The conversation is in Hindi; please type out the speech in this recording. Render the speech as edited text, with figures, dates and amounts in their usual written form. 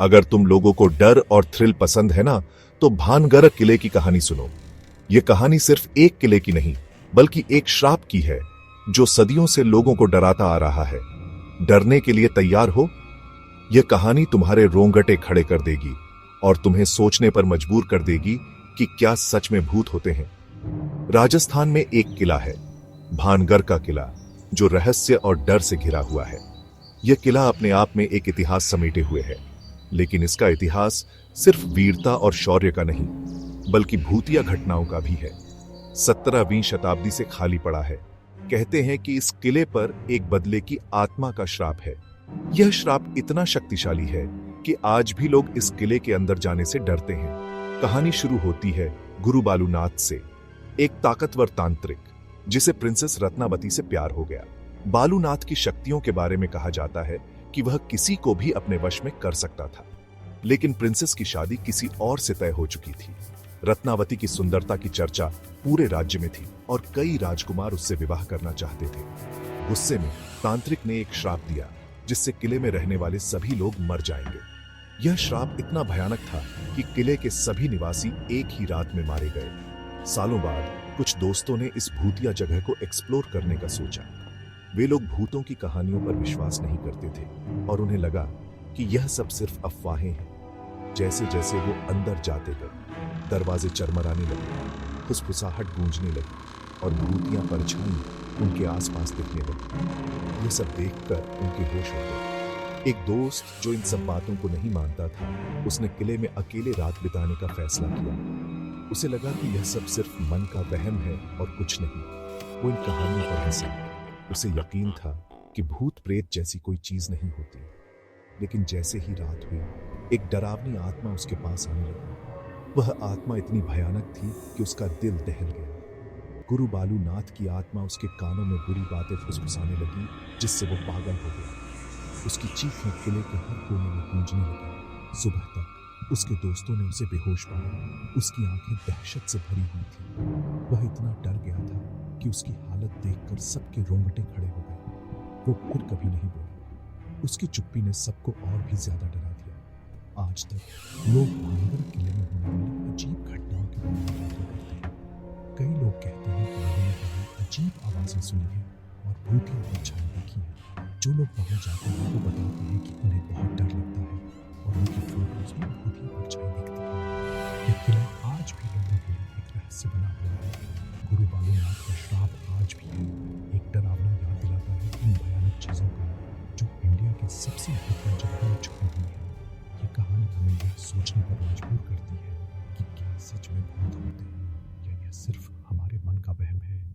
अगर तुम लोगों को डर और थ्रिल पसंद है ना, तो भानगढ़ किले की कहानी सुनो। यह कहानी सिर्फ एक किले की नहीं, बल्कि एक श्राप की है, जो सदियों से लोगों को डराता आ रहा है। डरने के लिए तैयार हो? यह कहानी तुम्हारे रोंगटे खड़े कर देगी और तुम्हें सोचने पर मजबूर कर देगी कि क्या सच में भूत होते हैं। राजस्थान में एक किला है, भानगढ़ का किला, जो रहस्य और डर से घिरा हुआ है। यह किला अपने आप में एक इतिहास समेटे हुए है, लेकिन इसका इतिहास सिर्फ वीरता और शौर्य का नहीं, बल्कि भूतिया घटनाओं का भी है। 17वीं शताब्दी से खाली पड़ा है। कहते हैं कि इस किले पर एक बदले की आत्मा का श्राप है। यह श्राप इतना शक्तिशाली है कि आज भी लोग इस किले के अंदर जाने से डरते हैं। कहानी शुरू होती है गुरु बालूनाथ से, एक ताकतवर तांत्रिक जिसे प्रिंसेस रत्नावती से प्यार हो गया। बालूनाथ की शक्तियों के बारे में कहा जाता है कि वह किसी को भी अपने वश में कर सकता था, लेकिन प्रिंसेस की शादी किसी और से तय हो चुकी थी। रत्नावती की सुंदरता की चर्चा पूरे राज्य में थी और कई राजकुमार उससे विवाह करना चाहते थे। गुस्से में तांत्रिक ने एक श्राप दिया, जिससे किले में रहने वाले सभी लोग मर जाएंगे। यह श्राप इतना भयानक था कि किले के सभी निवासी एक ही रात में मारे गए। सालों बाद कुछ दोस्तों ने इस भूतिया जगह को एक्सप्लोर करने का सोचा। वे लोग भूतों की कहानियों पर विश्वास नहीं करते थे और उन्हें लगा कि यह सब सिर्फ अफवाहें हैं। जैसे जैसे वो अंदर जाते गए, दरवाजे चरमराने लगे, फुसफुसाहट गूंजने लगी और भूतियां परछाई उनके आसपास दिखने लगी। ये सब देखकर उनके होश उड़ गए। एक दोस्त जो इन सब बातों को नहीं मानता था, उसने किले में अकेले रात बिताने का फैसला किया। उसे लगा कि यह सब सिर्फ मन का वहम है और कुछ नहीं। वो इन कहानियों पर हंसा। उसे यकीन था कि भूत प्रेत जैसी कोई चीज नहीं होती। लेकिन जैसे ही रात हुई, एक डरावनी आत्मा उसके पास आने लगी। वह आत्मा इतनी भयानक थी कि उसका दिल दहल गया। गुरु बालूनाथ की आत्मा उसके कानों में बुरी बातें फुसफुसाने लगी, जिससे वो पागल हो गया। उसकी चीखें किले के हर कोने में गूंजने लगी। सुबह तक उसके दोस्तों ने उसे बेहोश पाया। उसकी आंखें दहशत से भरी हुई थी। वह इतना डर गया था कि उसकी हालत देखकर सबके रोंगटे खड़े हो गए। वो फिर कभी नहीं बोला। उसकी चुप्पी ने सबको और भी ज्यादा डरा दिया। आज तक लोग भानगढ़ किले में होने वाली अजीब घटनाओं के बारे में बातें करते हैं। कई लोग कहते हैं कि उन्होंने वहां अजीब आवाजें सुनी है और भूतिया परछाई देखी है। जो लोग वहां जाते हैं वो बताते हैं कि उन्हें बहुत डर लगता है और उनकी फोटोज में भूतिया परछाई दिखती है। यह किला आज भी लोगों के लिए एक रहस्य बना हुआ है। गुरु बालूनाथ का श्राप आज भी है, एक डरावना याद दिलाता है इन भयानक चीजों का, जो इंडिया के सबसे भूतिया जगह में छुपी हुई है। ये कहानी हमें यह सोचने पर मजबूर करती है कि क्या सच में भूत होते हैं या यह सिर्फ हमारे मन का वहम है।